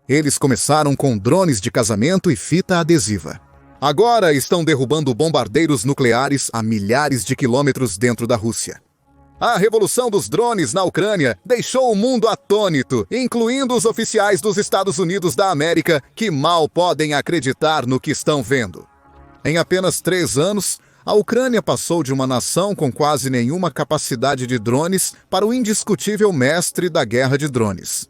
Eles começaram com drones de casamento e fita adesiva. Agora estão derrubando bombardeiros nucleares a milhares de quilômetros dentro da Rússia. A revolução dos drones na Ucrânia deixou o mundo atônito, incluindo os oficiais dos Estados Unidos da América, que mal podem acreditar no que estão vendo. Em apenas 3 anos, a Ucrânia passou de uma nação com quase nenhuma capacidade de drones para o indiscutível mestre da guerra de drones.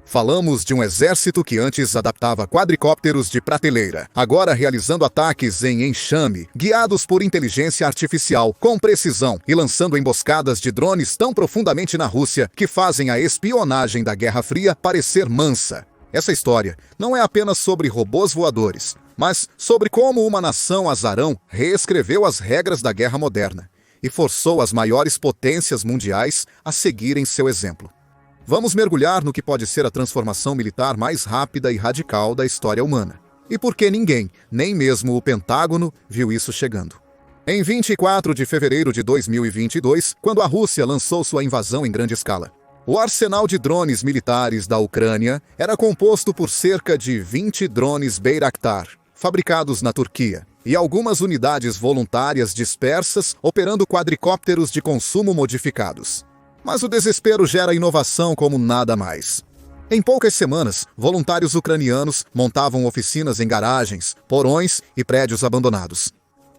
Falamos de um exército que antes adaptava quadricópteros de prateleira, agora realizando ataques em enxame, guiados por inteligência artificial, com precisão e lançando emboscadas de drones tão profundamente na Rússia que fazem a espionagem da Guerra Fria parecer mansa. Essa história não é apenas sobre robôs voadores, mas sobre como uma nação azarão reescreveu as regras da guerra moderna e forçou as maiores potências mundiais a seguirem seu exemplo. Vamos mergulhar no que pode ser a transformação militar mais rápida e radical da história humana. E por que ninguém, nem mesmo o Pentágono, viu isso chegando. Em 24 de fevereiro de 2022, quando a Rússia lançou sua invasão em grande escala, o arsenal de drones militares da Ucrânia era composto por cerca de 20 drones Bayraktar, fabricados na Turquia, e algumas unidades voluntárias dispersas operando quadricópteros de consumo modificados. Mas o desespero gera inovação como nada mais. Em poucas semanas, voluntários ucranianos montavam oficinas em garagens, porões e prédios abandonados,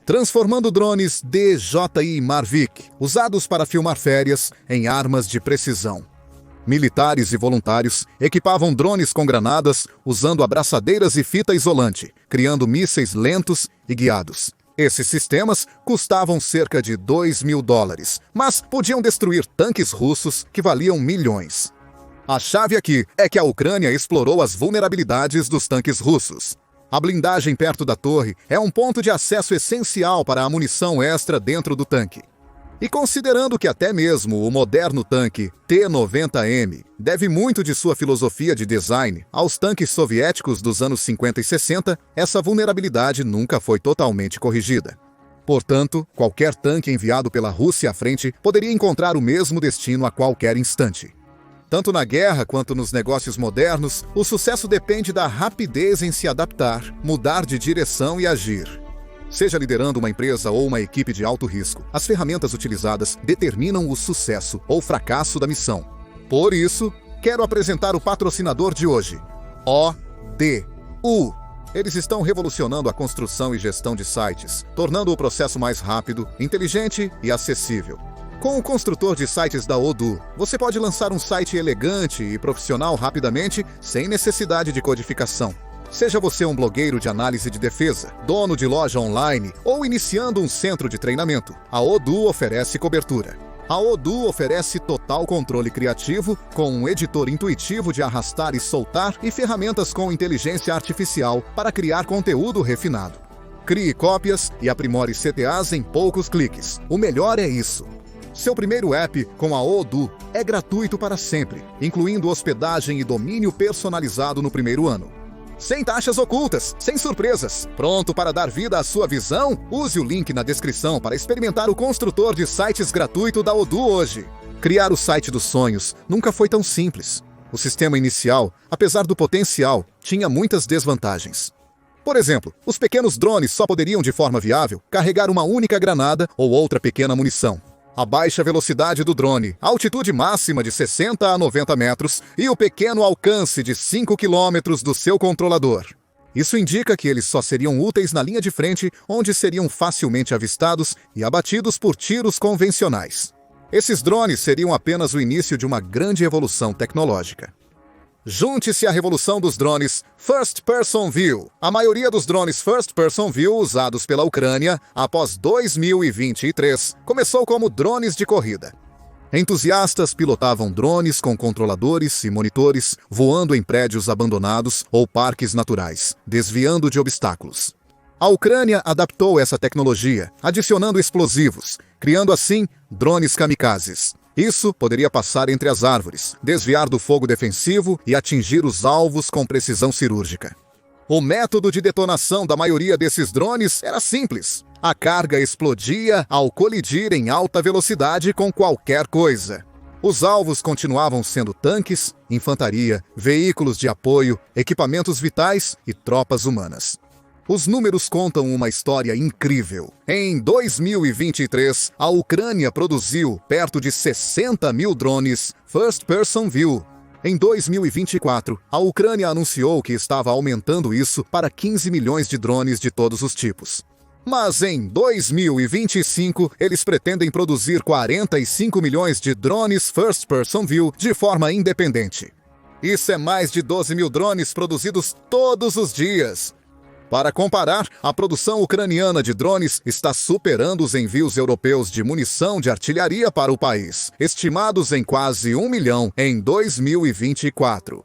transformando drones DJI Mavic, usados para filmar férias, em armas de precisão. Militares e voluntários equipavam drones com granadas, usando abraçadeiras e fita isolante, criando mísseis lentos e guiados. Esses sistemas custavam cerca de $2.000, mas podiam destruir tanques russos que valiam milhões. A chave aqui é que a Ucrânia explorou as vulnerabilidades dos tanques russos. A blindagem perto da torre é um ponto de acesso essencial para a munição extra dentro do tanque. E considerando que até mesmo o moderno tanque T-90M deve muito de sua filosofia de design aos tanques soviéticos dos anos 50 e 60, essa vulnerabilidade nunca foi totalmente corrigida. Portanto, qualquer tanque enviado pela Rússia à frente poderia encontrar o mesmo destino a qualquer instante. Tanto na guerra quanto nos negócios modernos, o sucesso depende da rapidez em se adaptar, mudar de direção e agir. Seja liderando uma empresa ou uma equipe de alto risco, as ferramentas utilizadas determinam o sucesso ou fracasso da missão. Por isso, quero apresentar o patrocinador de hoje, ODU. Eles estão revolucionando a construção e gestão de sites, tornando o processo mais rápido, inteligente e acessível. Com o construtor de sites da Odoo, você pode lançar um site elegante e profissional rapidamente, sem necessidade de codificação. Seja você um blogueiro de análise de defesa, dono de loja online ou iniciando um centro de treinamento, a Odoo oferece cobertura. A Odoo oferece total controle criativo, com um editor intuitivo de arrastar e soltar e ferramentas com inteligência artificial para criar conteúdo refinado. Crie cópias e aprimore CTAs em poucos cliques. O melhor é isso. Seu primeiro app com a Odoo é gratuito para sempre, incluindo hospedagem e domínio personalizado no primeiro ano. Sem taxas ocultas, sem surpresas. Pronto para dar vida à sua visão? Use o link na descrição para experimentar o construtor de sites gratuito da Odoo hoje. Criar o site dos sonhos nunca foi tão simples. O sistema inicial, apesar do potencial, tinha muitas desvantagens. Por exemplo, os pequenos drones só poderiam de forma viável carregar uma única granada ou outra pequena munição. A baixa velocidade do drone, a altitude máxima de 60 a 90 metros e o pequeno alcance de 5 quilômetros do seu controlador. Isso indica que eles só seriam úteis na linha de frente, onde seriam facilmente avistados e abatidos por tiros convencionais. Esses drones seriam apenas o início de uma grande evolução tecnológica. Junte-se à revolução dos drones First Person View. A maioria dos drones First Person View usados pela Ucrânia após 2023 começou como drones de corrida. Entusiastas pilotavam drones com controladores e monitores voando em prédios abandonados ou parques naturais, desviando de obstáculos. A Ucrânia adaptou essa tecnologia, adicionando explosivos, criando assim drones kamikazes. Isso poderia passar entre as árvores, desviar do fogo defensivo e atingir os alvos com precisão cirúrgica. O método de detonação da maioria desses drones era simples. A carga explodia ao colidir em alta velocidade com qualquer coisa. Os alvos continuavam sendo tanques, infantaria, veículos de apoio, equipamentos vitais e tropas humanas. Os números contam uma história incrível. Em 2023, a Ucrânia produziu perto de 60 mil drones First Person View. Em 2024, a Ucrânia anunciou que estava aumentando isso para 15 milhões de drones de todos os tipos. Mas em 2025, eles pretendem produzir 45 milhões de drones First Person View de forma independente. Isso é mais de 12 mil drones produzidos todos os dias. Para comparar, a produção ucraniana de drones está superando os envios europeus de munição de artilharia para o país, estimados em quase 1 milhão em 2024.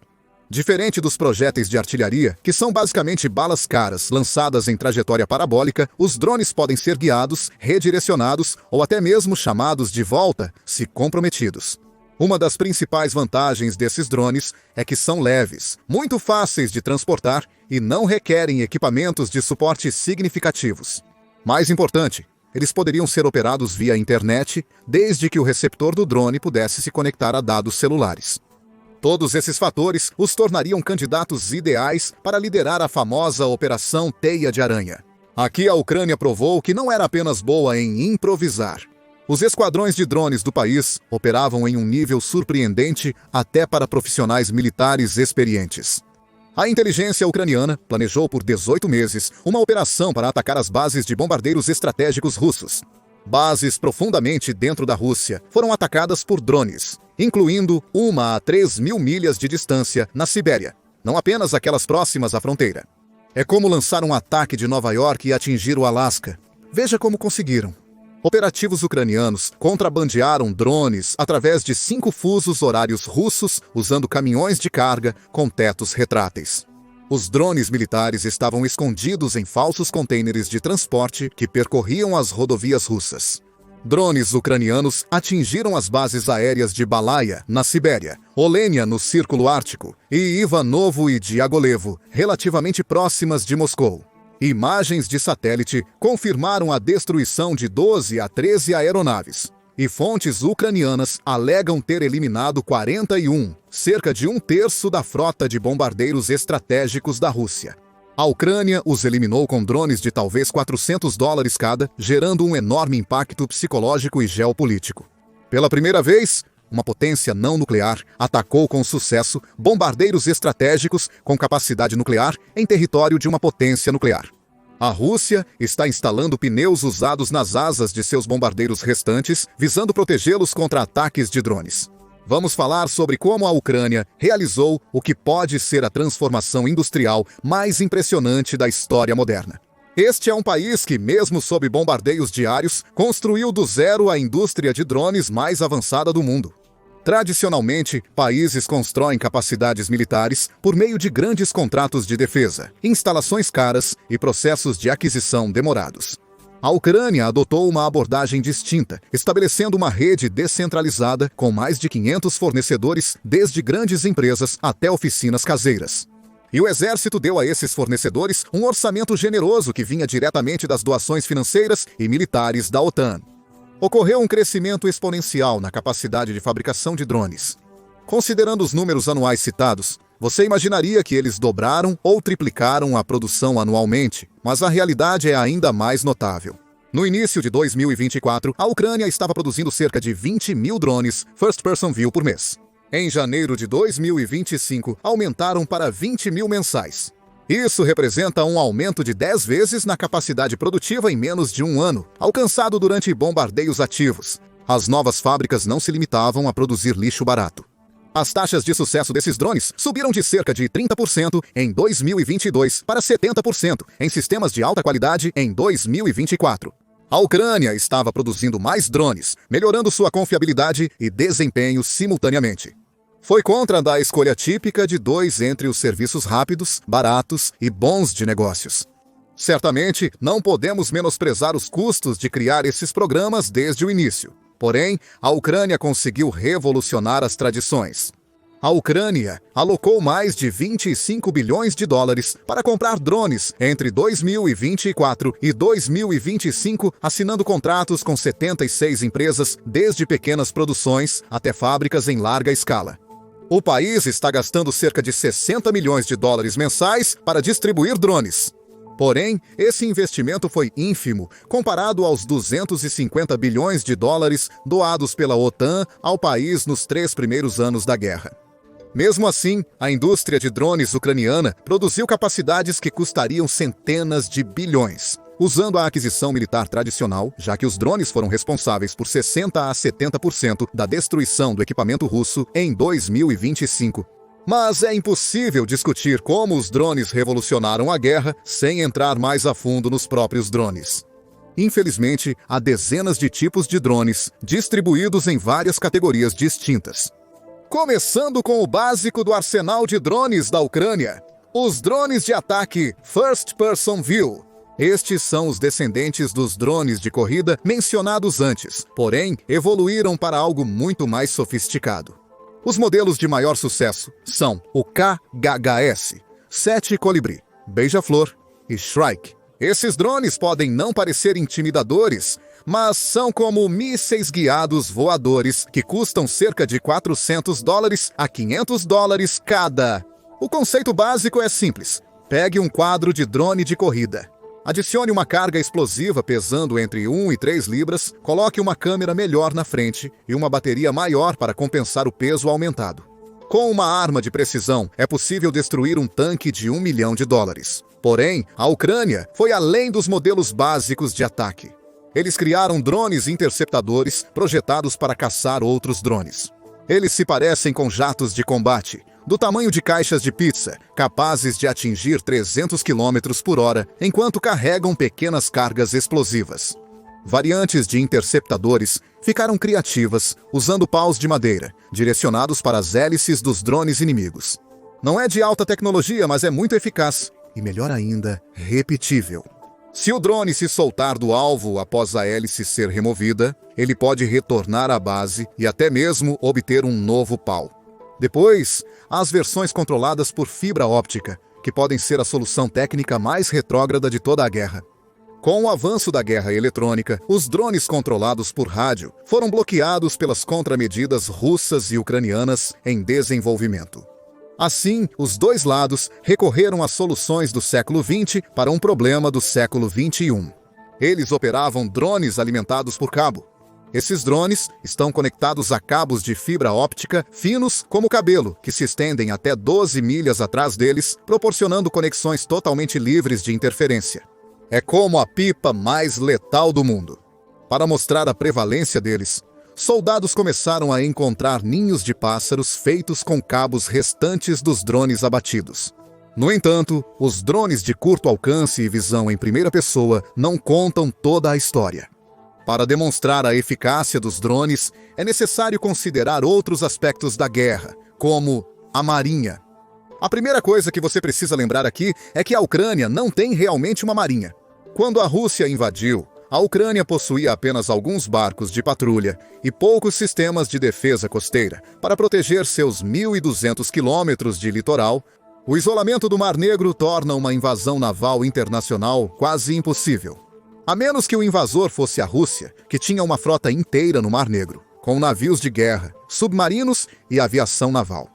Diferente dos projéteis de artilharia, que são basicamente balas caras lançadas em trajetória parabólica, os drones podem ser guiados, redirecionados ou até mesmo chamados de volta, se comprometidos. Uma das principais vantagens desses drones é que são leves, muito fáceis de transportar e não requerem equipamentos de suporte significativos. Mais importante, eles poderiam ser operados via internet, desde que o receptor do drone pudesse se conectar a dados celulares. Todos esses fatores os tornariam candidatos ideais para liderar a famosa Operação Teia de Aranha. Aqui a Ucrânia provou que não era apenas boa em improvisar. Os esquadrões de drones do país operavam em um nível surpreendente até para profissionais militares experientes. A inteligência ucraniana planejou por 18 meses uma operação para atacar as bases de bombardeiros estratégicos russos. Bases profundamente dentro da Rússia foram atacadas por drones, incluindo uma a 3 mil milhas de distância na Sibéria, não apenas aquelas próximas à fronteira. É como lançar um ataque de Nova York e atingir o Alasca. Veja como conseguiram. Operativos ucranianos contrabandearam drones através de 5 fusos horários russos usando caminhões de carga com tetos retráteis. Os drones militares estavam escondidos em falsos contêineres de transporte que percorriam as rodovias russas. Drones ucranianos atingiram as bases aéreas de Balaya, na Sibéria, Olenia, no Círculo Ártico, e Ivanovo e Diagolevo, relativamente próximas de Moscou. Imagens de satélite confirmaram a destruição de 12 a 13 aeronaves. E fontes ucranianas alegam ter eliminado 41, cerca de 1/3 da frota de bombardeiros estratégicos da Rússia. A Ucrânia os eliminou com drones de talvez $400 cada, gerando um enorme impacto psicológico e geopolítico. Pela primeira vez, uma potência não nuclear atacou com sucesso bombardeiros estratégicos com capacidade nuclear em território de uma potência nuclear. A Rússia está instalando pneus usados nas asas de seus bombardeiros restantes, visando protegê-los contra ataques de drones. Vamos falar sobre como a Ucrânia realizou o que pode ser a transformação industrial mais impressionante da história moderna. Este é um país que, mesmo sob bombardeios diários, construiu do zero a indústria de drones mais avançada do mundo. Tradicionalmente, países constroem capacidades militares por meio de grandes contratos de defesa, instalações caras e processos de aquisição demorados. A Ucrânia adotou uma abordagem distinta, estabelecendo uma rede descentralizada com mais de 500 fornecedores, desde grandes empresas até oficinas caseiras. E o exército deu a esses fornecedores um orçamento generoso que vinha diretamente das doações financeiras e militares da OTAN. Ocorreu um crescimento exponencial na capacidade de fabricação de drones. Considerando os números anuais citados, você imaginaria que eles dobraram ou triplicaram a produção anualmente, mas a realidade é ainda mais notável. No início de 2024, a Ucrânia estava produzindo cerca de 20 mil drones First Person View por mês. Em janeiro de 2025, aumentaram para 20 mil mensais. Isso representa um aumento de 10 vezes na capacidade produtiva em menos de um ano, alcançado durante bombardeios ativos. As novas fábricas não se limitavam a produzir lixo barato. As taxas de sucesso desses drones subiram de cerca de 30% em 2022 para 70% em sistemas de alta qualidade em 2024. A Ucrânia estava produzindo mais drones, melhorando sua confiabilidade e desempenho simultaneamente. Foi contra a escolha típica de 2 entre os serviços rápidos, baratos e bons de negócios. Certamente, não podemos menosprezar os custos de criar esses programas desde o início. Porém, a Ucrânia conseguiu revolucionar as tradições. A Ucrânia alocou mais de 25 bilhões de dólares para comprar drones entre 2024 e 2025, assinando contratos com 76 empresas, desde pequenas produções até fábricas em larga escala. O país está gastando cerca de 60 milhões de dólares mensais para distribuir drones. Porém, esse investimento foi ínfimo comparado aos 250 bilhões de dólares doados pela OTAN ao país nos 3 primeiros anos da guerra. Mesmo assim, a indústria de drones ucraniana produziu capacidades que custariam centenas de bilhões, usando a aquisição militar tradicional, já que os drones foram responsáveis por 60 a 70% da destruição do equipamento russo em 2025. Mas é impossível discutir como os drones revolucionaram a guerra sem entrar mais a fundo nos próprios drones. Infelizmente, há dezenas de tipos de drones, distribuídos em várias categorias distintas. Começando com o básico do arsenal de drones da Ucrânia, os drones de ataque First Person View. Estes são os descendentes dos drones de corrida mencionados antes, porém evoluíram para algo muito mais sofisticado. Os modelos de maior sucesso são o KGHS, 7 Colibri, Beija-Flor e Shrike. Esses drones podem não parecer intimidadores, mas são como mísseis guiados voadores que custam cerca de 400 dólares a 500 dólares cada. O conceito básico é simples. Pegue um quadro de drone de corrida. Adicione uma carga explosiva pesando entre 1 e 3 libras, coloque uma câmera melhor na frente e uma bateria maior para compensar o peso aumentado. Com uma arma de precisão, é possível destruir um tanque de 1 milhão de dólares. Porém, a Ucrânia foi além dos modelos básicos de ataque. Eles criaram drones interceptadores projetados para caçar outros drones. Eles se parecem com jatos de combate, do tamanho de caixas de pizza, capazes de atingir 300 km por hora enquanto carregam pequenas cargas explosivas. Variantes de interceptadores ficaram criativas usando paus de madeira, direcionados para as hélices dos drones inimigos. Não é de alta tecnologia, mas é muito eficaz e, melhor ainda, repetível. Se o drone se soltar do alvo após a hélice ser removida, ele pode retornar à base e até mesmo obter um novo pau. Depois, há as versões controladas por fibra óptica, que podem ser a solução técnica mais retrógrada de toda a guerra. Com o avanço da guerra eletrônica, os drones controlados por rádio foram bloqueados pelas contramedidas russas e ucranianas em desenvolvimento. Assim, os dois lados recorreram às soluções do século XX para um problema do século XXI. Eles operavam drones alimentados por cabo. Esses drones estão conectados a cabos de fibra óptica finos como cabelo, que se estendem até 12 milhas atrás deles, proporcionando conexões totalmente livres de interferência. É como a pipa mais letal do mundo. Para mostrar a prevalência deles, soldados começaram a encontrar ninhos de pássaros feitos com cabos restantes dos drones abatidos. No entanto, os drones de curto alcance e visão em primeira pessoa não contam toda a história. Para demonstrar a eficácia dos drones, é necessário considerar outros aspectos da guerra, como a marinha. A primeira coisa que você precisa lembrar aqui é que a Ucrânia não tem realmente uma marinha. Quando a Rússia invadiu, a Ucrânia possuía apenas alguns barcos de patrulha e poucos sistemas de defesa costeira para proteger seus 1.200 quilômetros de litoral. O isolamento do Mar Negro torna uma invasão naval internacional quase impossível. A menos que o invasor fosse a Rússia, que tinha uma frota inteira no Mar Negro, com navios de guerra, submarinos e aviação naval.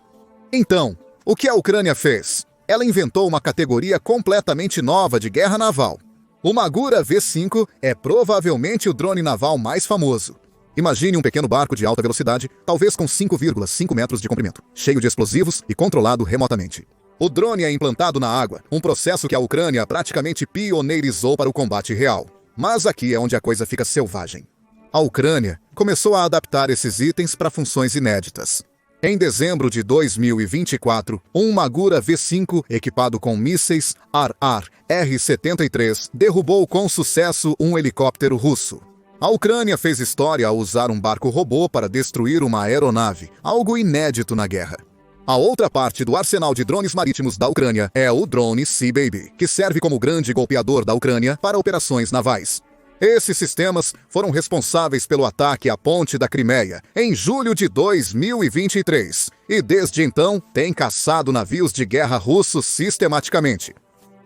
Então, o que a Ucrânia fez? Ela inventou uma categoria completamente nova de guerra naval. O Magura V5 é provavelmente o drone naval mais famoso. Imagine um pequeno barco de alta velocidade, talvez com 5,5 metros de comprimento, cheio de explosivos e controlado remotamente. O drone é implantado na água, um processo que a Ucrânia praticamente pioneirizou para o combate real. Mas aqui é onde a coisa fica selvagem. A Ucrânia começou a adaptar esses itens para funções inéditas. Em dezembro de 2024, um Magura V5 equipado com mísseis RR-73 derrubou com sucesso um helicóptero russo. A Ucrânia fez história ao usar um barco-robô para destruir uma aeronave, algo inédito na guerra. A outra parte do arsenal de drones marítimos da Ucrânia é o drone Sea Baby, que serve como grande golpeador da Ucrânia para operações navais. Esses sistemas foram responsáveis pelo ataque à ponte da Crimeia em julho de 2023 e desde então têm caçado navios de guerra russos sistematicamente.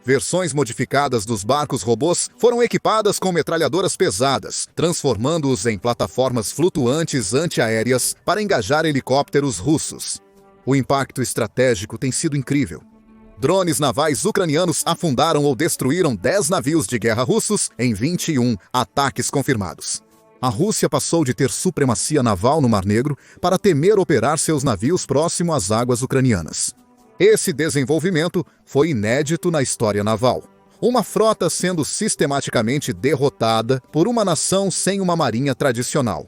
Versões modificadas dos barcos robôs foram equipadas com metralhadoras pesadas, transformando-os em plataformas flutuantes antiaéreas para engajar helicópteros russos. O impacto estratégico tem sido incrível. Drones navais ucranianos afundaram ou destruíram 10 navios de guerra russos em 21 ataques confirmados. A Rússia passou de ter supremacia naval no Mar Negro para temer operar seus navios próximo às águas ucranianas. Esse desenvolvimento foi inédito na história naval. Uma frota sendo sistematicamente derrotada por uma nação sem uma marinha tradicional.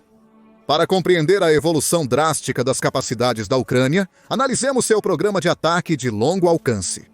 Para compreender a evolução drástica das capacidades da Ucrânia, analisemos seu programa de ataque de longo alcance.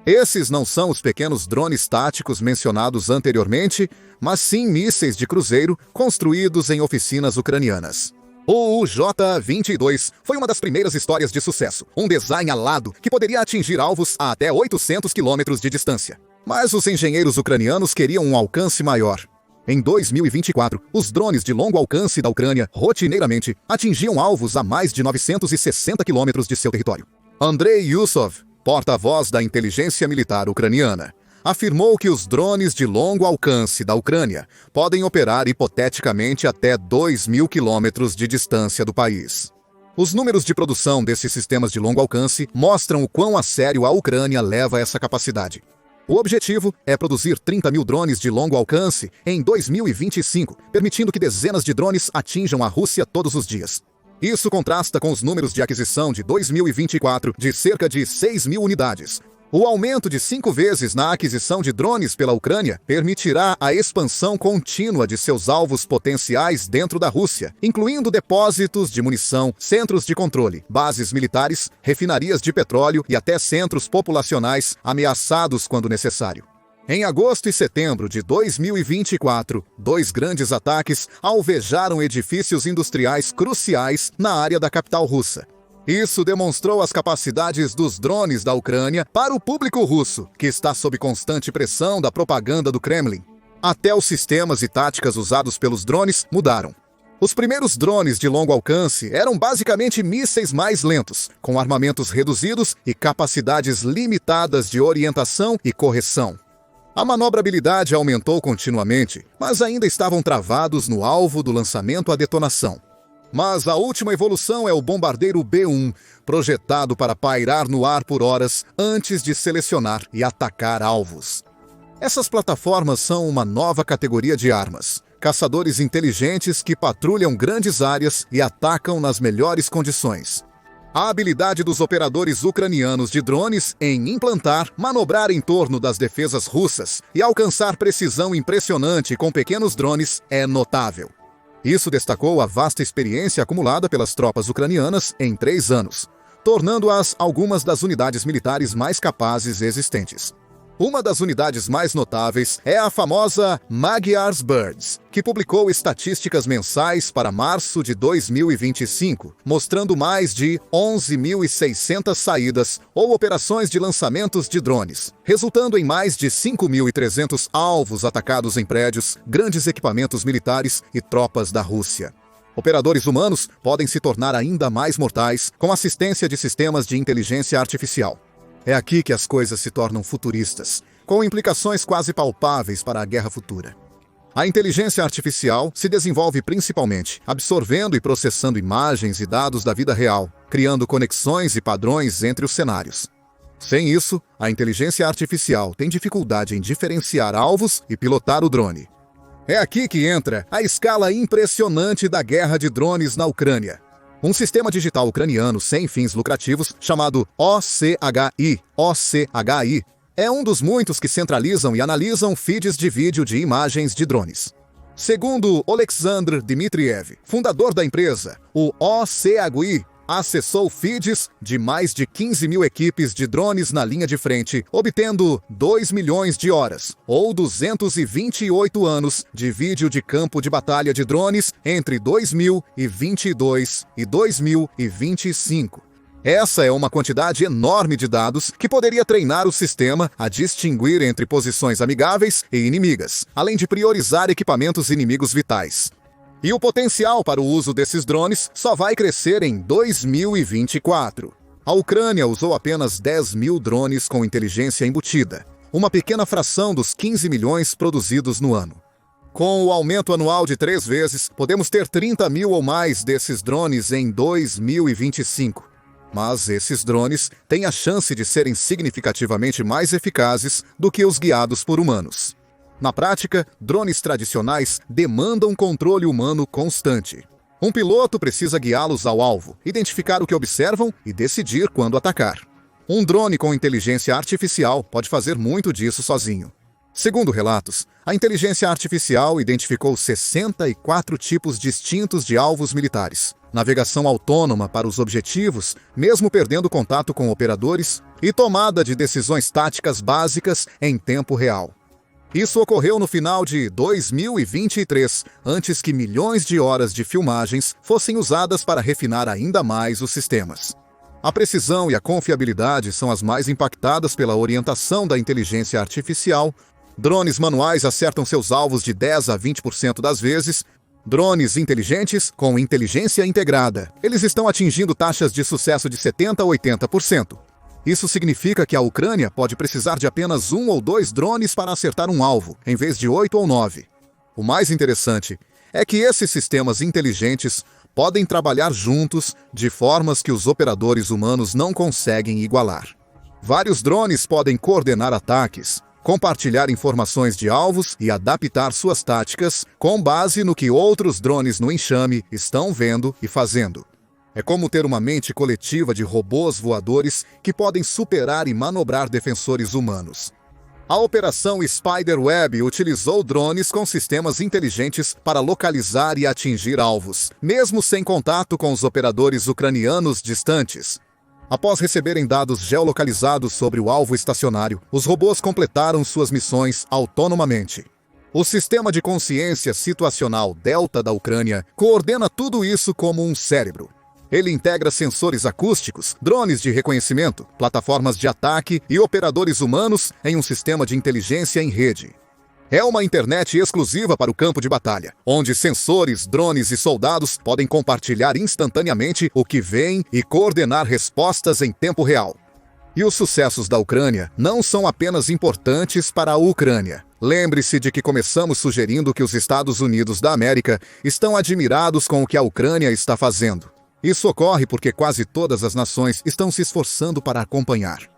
Esses não são os pequenos drones táticos mencionados anteriormente, mas sim mísseis de cruzeiro construídos em oficinas ucranianas. O UJ-22 foi uma das primeiras histórias de sucesso, um design alado que poderia atingir alvos a até 800 quilômetros de distância. Mas os engenheiros ucranianos queriam um alcance maior. Em 2024, os drones de longo alcance da Ucrânia rotineiramente atingiam alvos a mais de 960 quilômetros de seu território. Andrei Yusov, porta-voz da inteligência militar ucraniana, afirmou que os drones de longo alcance da Ucrânia podem operar hipoteticamente até 2.000 quilômetros de distância do país. Os números de produção desses sistemas de longo alcance mostram o quão a sério a Ucrânia leva essa capacidade. O objetivo é produzir 30.000 drones de longo alcance em 2025, permitindo que dezenas de drones atinjam a Rússia todos os dias. Isso contrasta com os números de aquisição de 2024 de cerca de 6.000 unidades. O aumento de 5 vezes na aquisição de drones pela Ucrânia permitirá a expansão contínua de seus alvos potenciais dentro da Rússia, incluindo depósitos de munição, centros de controle, bases militares, refinarias de petróleo e até centros populacionais ameaçados quando necessário. Em agosto e setembro de 2024, 2 grandes ataques alvejaram edifícios industriais cruciais na área da capital russa. Isso demonstrou as capacidades dos drones da Ucrânia para o público russo, que está sob constante pressão da propaganda do Kremlin. Até os sistemas e táticas usados pelos drones mudaram. Os primeiros drones de longo alcance eram basicamente mísseis mais lentos, com armamentos reduzidos e capacidades limitadas de orientação e correção. A manobrabilidade aumentou continuamente, mas ainda estavam travados no alvo do lançamento à detonação. Mas a última evolução é o bombardeiro B-1, projetado para pairar no ar por horas antes de selecionar e atacar alvos. Essas plataformas são uma nova categoria de armas, caçadores inteligentes que patrulham grandes áreas e atacam nas melhores condições. A habilidade dos operadores ucranianos de drones em implantar, manobrar em torno das defesas russas e alcançar precisão impressionante com pequenos drones é notável. Isso destacou a vasta experiência acumulada pelas tropas ucranianas em 3 anos, tornando-as algumas das unidades militares mais capazes existentes. Uma das unidades mais notáveis é a famosa Magyar's Birds, que publicou estatísticas mensais para março de 2025, mostrando mais de 11.600 saídas ou operações de lançamentos de drones, resultando em mais de 5.300 alvos atacados em prédios, grandes equipamentos militares e tropas da Rússia. Operadores humanos podem se tornar ainda mais mortais com assistência de sistemas de inteligência artificial. É aqui que as coisas se tornam futuristas, com implicações quase palpáveis para a guerra futura. A inteligência artificial se desenvolve principalmente absorvendo e processando imagens e dados da vida real, criando conexões e padrões entre os cenários. Sem isso, a inteligência artificial tem dificuldade em diferenciar alvos e pilotar o drone. É aqui que entra a escala impressionante da guerra de drones na Ucrânia. Um sistema digital ucraniano sem fins lucrativos, chamado OCHI, é um dos muitos que centralizam e analisam feeds de vídeo de imagens de drones. Segundo Oleksandr Dmitriev, fundador da empresa, o OCHI acessou feeds de mais de 15.000 equipes de drones na linha de frente, obtendo 2 milhões de horas, ou 228 anos, de vídeo de campo de batalha de drones entre 2022 e 2025. Essa é uma quantidade enorme de dados que poderia treinar o sistema a distinguir entre posições amigáveis e inimigas, além de priorizar equipamentos inimigos vitais. E o potencial para o uso desses drones só vai crescer em 2024. A Ucrânia usou apenas 10 mil drones com inteligência embutida, uma pequena fração dos 15 milhões produzidos no ano. Com o aumento anual de 3 vezes, podemos ter 30 mil ou mais desses drones em 2025. Mas esses drones têm a chance de serem significativamente mais eficazes do que os guiados por humanos. Na prática, drones tradicionais demandam controle humano constante. Um piloto precisa guiá-los ao alvo, identificar o que observam e decidir quando atacar. Um drone com inteligência artificial pode fazer muito disso sozinho. Segundo relatos, a inteligência artificial identificou 64 tipos distintos de alvos militares, navegação autônoma para os objetivos, mesmo perdendo contato com operadores, e tomada de decisões táticas básicas em tempo real. Isso ocorreu no final de 2023, antes que milhões de horas de filmagens fossem usadas para refinar ainda mais os sistemas. A precisão e a confiabilidade são as mais impactadas pela orientação da inteligência artificial. Drones manuais acertam seus alvos de 10 a 20% das vezes. Drones inteligentes com inteligência integrada. Eles estão atingindo taxas de sucesso de 70% a 80%. Isso significa que a Ucrânia pode precisar de apenas 1 ou 2 drones para acertar um alvo, em vez de 8 ou 9. O mais interessante é que esses sistemas inteligentes podem trabalhar juntos de formas que os operadores humanos não conseguem igualar. Vários drones podem coordenar ataques, compartilhar informações de alvos e adaptar suas táticas com base no que outros drones no enxame estão vendo e fazendo. É como ter uma mente coletiva de robôs voadores que podem superar e manobrar defensores humanos. A Operação Spiderweb utilizou drones com sistemas inteligentes para localizar e atingir alvos, mesmo sem contato com os operadores ucranianos distantes. Após receberem dados geolocalizados sobre o alvo estacionário, os robôs completaram suas missões autonomamente. O sistema de consciência situacional Delta da Ucrânia coordena tudo isso como um cérebro. Ele integra sensores acústicos, drones de reconhecimento, plataformas de ataque e operadores humanos em um sistema de inteligência em rede. É uma internet exclusiva para o campo de batalha, onde sensores, drones e soldados podem compartilhar instantaneamente o que veem e coordenar respostas em tempo real. E os sucessos da Ucrânia não são apenas importantes para a Ucrânia. Lembre-se de que começamos sugerindo que os Estados Unidos da América estão admirados com o que a Ucrânia está fazendo. Isso ocorre porque quase todas as nações estão se esforçando para acompanhar.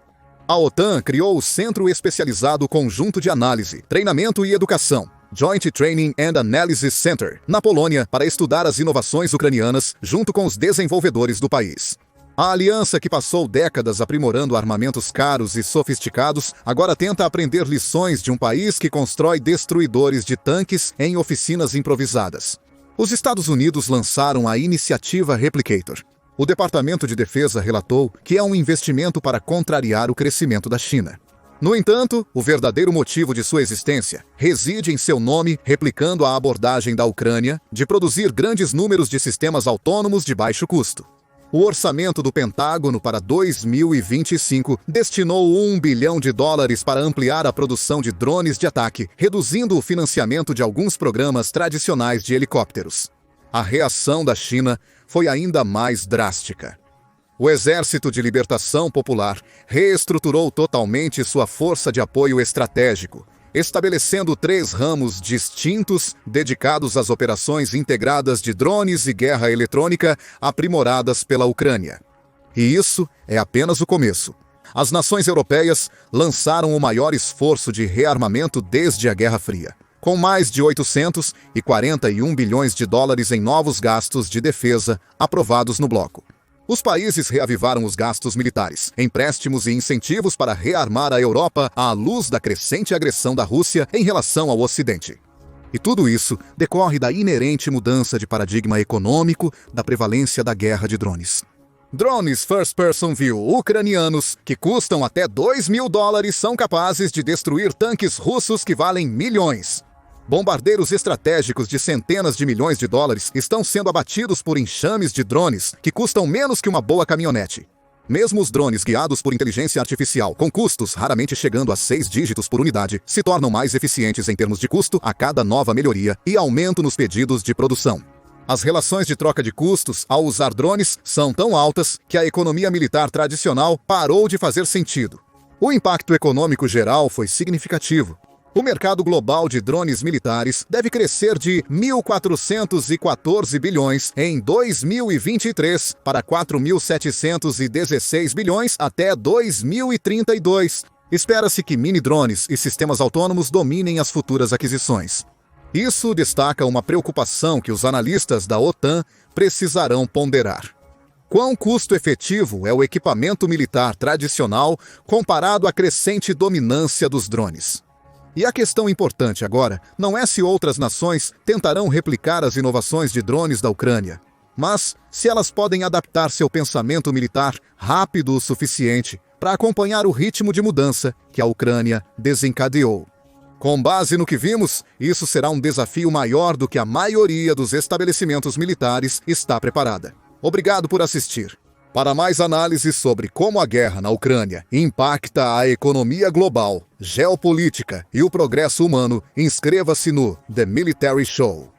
A OTAN criou o Centro Especializado Conjunto de Análise, Treinamento e Educação, Joint Training and Analysis Center, na Polônia, para estudar as inovações ucranianas junto com os desenvolvedores do país. A aliança, que passou décadas aprimorando armamentos caros e sofisticados, agora tenta aprender lições de um país que constrói destruidores de tanques em oficinas improvisadas. Os Estados Unidos lançaram a iniciativa Replicator. O Departamento de Defesa relatou que é um investimento para contrariar o crescimento da China. No entanto, o verdadeiro motivo de sua existência reside em seu nome, replicando a abordagem da Ucrânia de produzir grandes números de sistemas autônomos de baixo custo. O orçamento do Pentágono para 2025 destinou US$ 1 bilhão para ampliar a produção de drones de ataque, reduzindo o financiamento de alguns programas tradicionais de helicópteros. A reação da China foi ainda mais drástica. O Exército de Libertação Popular reestruturou totalmente sua força de apoio estratégico, estabelecendo 3 ramos distintos dedicados às operações integradas de drones e guerra eletrônica aprimoradas pela Ucrânia. E isso é apenas o começo. As nações europeias lançaram o maior esforço de rearmamento desde a Guerra Fria, com mais de 841 bilhões de dólares em novos gastos de defesa aprovados no bloco. Os países reavivaram os gastos militares, empréstimos e incentivos para rearmar a Europa à luz da crescente agressão da Rússia em relação ao Ocidente. E tudo isso decorre da inerente mudança de paradigma econômico da prevalência da guerra de drones. Drones First Person View ucranianos, que custam até $2 mil, são capazes de destruir tanques russos que valem milhões. Bombardeiros estratégicos de centenas de milhões de dólares estão sendo abatidos por enxames de drones que custam menos que uma boa caminhonete. Mesmo os drones guiados por inteligência artificial, com custos raramente chegando a 6 dígitos por unidade, se tornam mais eficientes em termos de custo a cada nova melhoria e aumento nos pedidos de produção. As relações de troca de custos ao usar drones são tão altas que a economia militar tradicional parou de fazer sentido. O impacto econômico geral foi significativo. O mercado global de drones militares deve crescer de 1.414 bilhões em 2023 para 4.716 bilhões até 2032. Espera-se que mini-drones e sistemas autônomos dominem as futuras aquisições. Isso destaca uma preocupação que os analistas da OTAN precisarão ponderar. Quão custo-efetivo é o equipamento militar tradicional comparado à crescente dominância dos drones? E a questão importante agora não é se outras nações tentarão replicar as inovações de drones da Ucrânia, mas se elas podem adaptar seu pensamento militar rápido o suficiente para acompanhar o ritmo de mudança que a Ucrânia desencadeou. Com base no que vimos, isso será um desafio maior do que a maioria dos estabelecimentos militares está preparada. Obrigado por assistir. Para mais análises sobre como a guerra na Ucrânia impacta a economia global, geopolítica e o progresso humano, inscreva-se no The Military Show.